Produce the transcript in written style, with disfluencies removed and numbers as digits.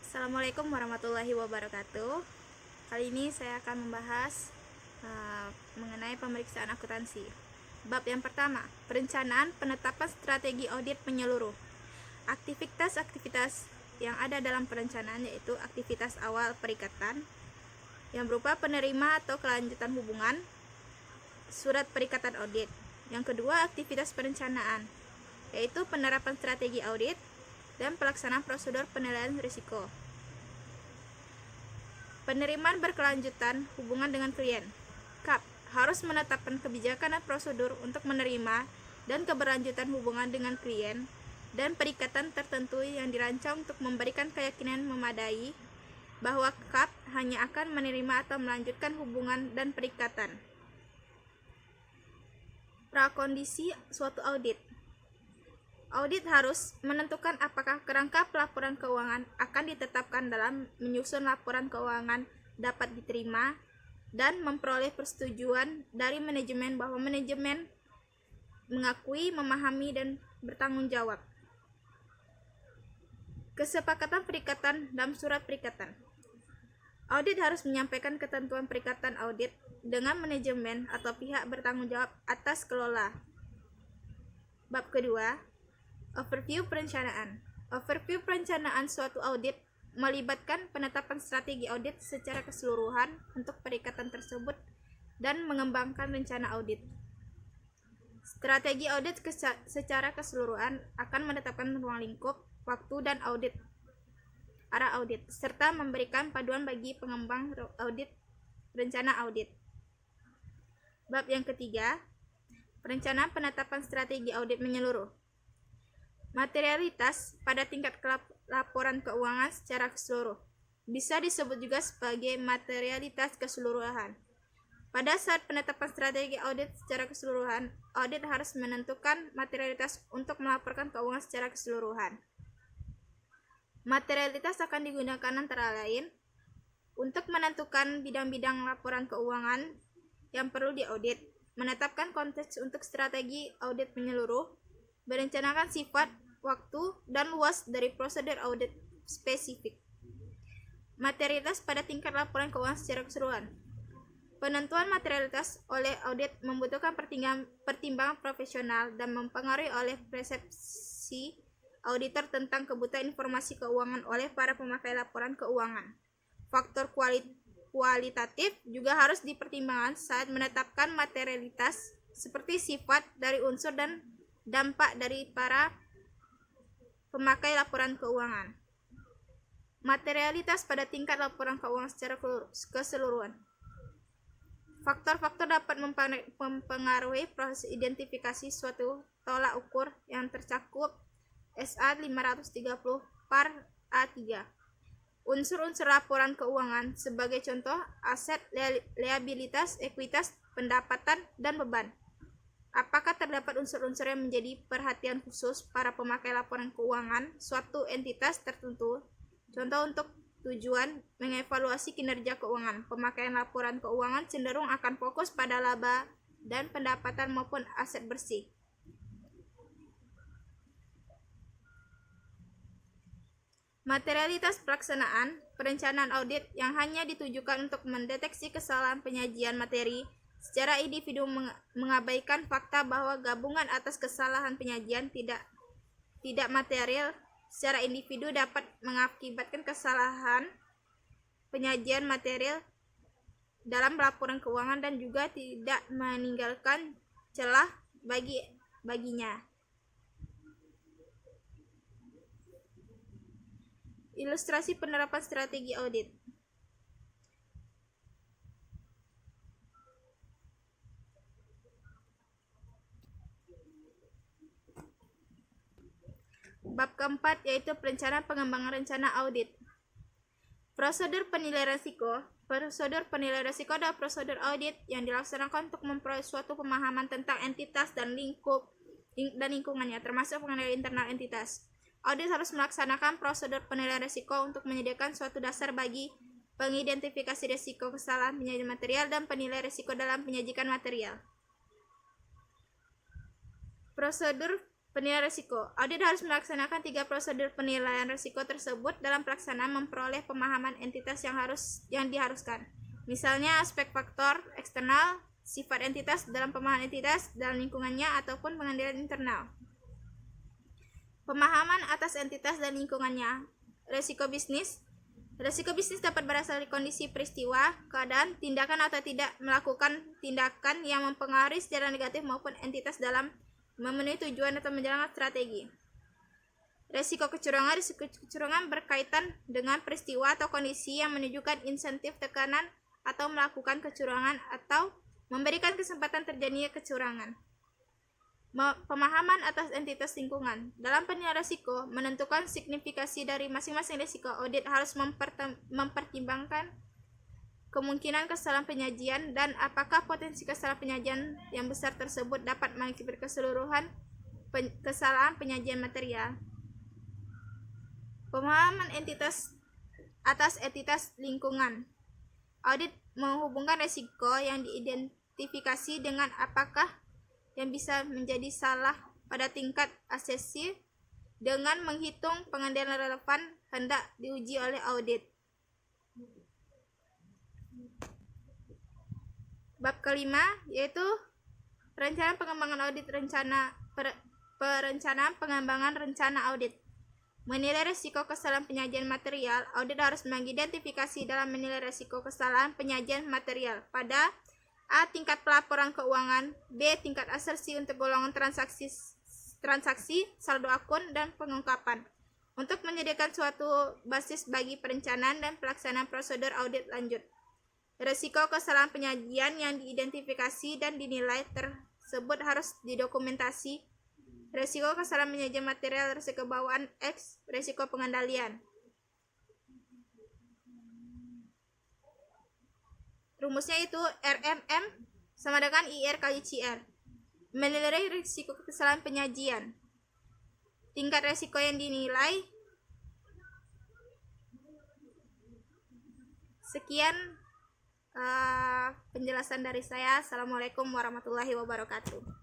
Assalamualaikum warahmatullahi wabarakatuh. Kali ini saya akan membahas mengenai pemeriksaan akuntansi. Bab yang pertama, perencanaan penetapan strategi audit menyeluruh. Aktivitas-aktivitas yang ada dalam perencanaan yaitu aktivitas awal perikatan yang berupa penerima atau kelanjutan hubungan, surat perikatan audit. Yang kedua, aktivitas perencanaan yaitu penerapan strategi audit dan pelaksanaan prosedur penilaian risiko. Penerimaan berkelanjutan hubungan dengan klien. KAP harus menetapkan kebijakan dan prosedur untuk menerima dan keberlanjutan hubungan dengan klien dan perikatan tertentu yang dirancang untuk memberikan keyakinan memadai bahwa KAP hanya akan menerima atau melanjutkan hubungan dan perikatan. Prakondisi suatu audit. Audit harus menentukan apakah kerangka pelaporan keuangan akan ditetapkan dalam menyusun laporan keuangan dapat diterima dan memperoleh persetujuan dari manajemen bahwa manajemen mengakui, memahami, dan bertanggung jawab. Kesepakatan perikatan dalam surat perikatan. Audit harus menyampaikan ketentuan perikatan audit dengan manajemen atau pihak bertanggung jawab atas kelola. Bab kedua, overview perencanaan. Overview perencanaan suatu audit melibatkan penetapan strategi audit secara keseluruhan untuk perikatan tersebut dan mengembangkan rencana audit. Strategi audit secara keseluruhan akan menetapkan ruang lingkup, waktu, dan arah audit, serta memberikan panduan bagi pengembang audit rencana audit. Bab yang ketiga, perencanaan penetapan strategi audit menyeluruh. Materialitas pada tingkat laporan keuangan secara keseluruhan bisa disebut juga sebagai materialitas keseluruhan. Pada saat penetapan strategi audit secara keseluruhan, audit harus menentukan materialitas untuk melaporkan keuangan secara keseluruhan. Materialitas akan digunakan antara lain untuk menentukan bidang-bidang laporan keuangan yang perlu diaudit, menetapkan konteks untuk strategi audit menyeluruh, merencanakan sifat, waktu, dan luas dari prosedur audit spesifik. Materialitas pada tingkat laporan keuangan secara keseluruhan. Penentuan materialitas oleh audit membutuhkan pertimbangan profesional dan mempengaruhi oleh persepsi auditor tentang kebutuhan informasi keuangan oleh para pemakai laporan keuangan. Faktor kualitatif juga harus dipertimbangkan saat menetapkan materialitas seperti sifat dari unsur dan dampak dari para pemakai laporan keuangan. Materialitas pada tingkat laporan keuangan secara keseluruhan. Faktor-faktor dapat mempengaruhi proses identifikasi suatu tolak ukur yang tercakup SA 530 par A3. Unsur-unsur laporan keuangan sebagai contoh aset, liabilitas, ekuitas, pendapatan, dan beban. Apakah terdapat unsur-unsur yang menjadi perhatian khusus para pemakai laporan keuangan suatu entitas tertentu? Contoh untuk tujuan mengevaluasi kinerja keuangan. Pemakaian laporan keuangan cenderung akan fokus pada laba dan pendapatan maupun aset bersih. Materialitas pelaksanaan perencanaan audit yang hanya ditujukan untuk mendeteksi kesalahan penyajian materi secara individu mengabaikan fakta bahwa gabungan atas kesalahan penyajian tidak material secara individu dapat mengakibatkan kesalahan penyajian material dalam laporan keuangan dan juga tidak meninggalkan celah baginya. Ilustrasi penerapan strategi audit. Bab keempat yaitu perencanaan pengembangan rencana audit. Prosedur penilaian risiko. Prosedur penilaian risiko adalah prosedur audit yang dilaksanakan untuk memperoleh suatu pemahaman tentang entitas dan lingkungannya, termasuk penilaian internal entitas. Audit harus melaksanakan prosedur penilaian risiko untuk menyediakan suatu dasar bagi pengidentifikasi risiko kesalahan penyajian material dan penilaian risiko dalam penyajikan material. Prosedur Penilaian risiko. Audit harus melaksanakan 3 prosedur penilaian risiko tersebut dalam pelaksanaan memperoleh pemahaman entitas yang diharuskan. Misalnya aspek faktor eksternal, sifat entitas dalam pemahaman entitas dalam lingkungannya ataupun pengendalian internal. Pemahaman atas entitas dan lingkungannya. Risiko bisnis. Risiko bisnis dapat berasal dari kondisi peristiwa, keadaan, tindakan atau tidak melakukan tindakan yang mempengaruhi secara negatif maupun entitas dalam memenuhi tujuan atau menjalankan strategi. Risiko kecurangan. Risiko kecurangan berkaitan dengan peristiwa atau kondisi yang menunjukkan insentif, tekanan, atau melakukan kecurangan atau memberikan kesempatan terjadinya kecurangan. Pemahaman atas entitas lingkungan. Dalam penilaian risiko, menentukan signifikasi dari masing-masing risiko, audit harus mempertimbangkan kemungkinan kesalahan penyajian dan apakah potensi kesalahan penyajian yang besar tersebut dapat mengakibatkan keseluruhan kesalahan penyajian material. Pemahaman entitas atas entitas lingkungan. Audit menghubungkan risiko yang diidentifikasi dengan apakah yang bisa menjadi salah pada tingkat asesi dengan menghitung pengendalian relevan hendak diuji oleh audit. Bab kelima yaitu perencanaan pengembangan audit. Perencanaan pengembangan rencana audit. Menilai risiko kesalahan penyajian material. Audit harus mengidentifikasi dalam menilai risiko kesalahan penyajian material pada A. Tingkat pelaporan keuangan, B. Tingkat asersi untuk golongan transaksi, saldo akun, dan pengungkapan, untuk menyediakan suatu basis bagi perencanaan dan pelaksanaan prosedur audit lanjut. Risiko kesalahan penyajian yang diidentifikasi dan dinilai tersebut harus didokumentasi. Risiko kesalahan penyajian material, risiko bawaan X, risiko pengendalian. Rumusnya itu RMM sama dengan IR kali CR. Menilai risiko kesalahan penyajian. Tingkat risiko yang dinilai. Sekian penjelasan dari saya. Assalamualaikum warahmatullahi wabarakatuh.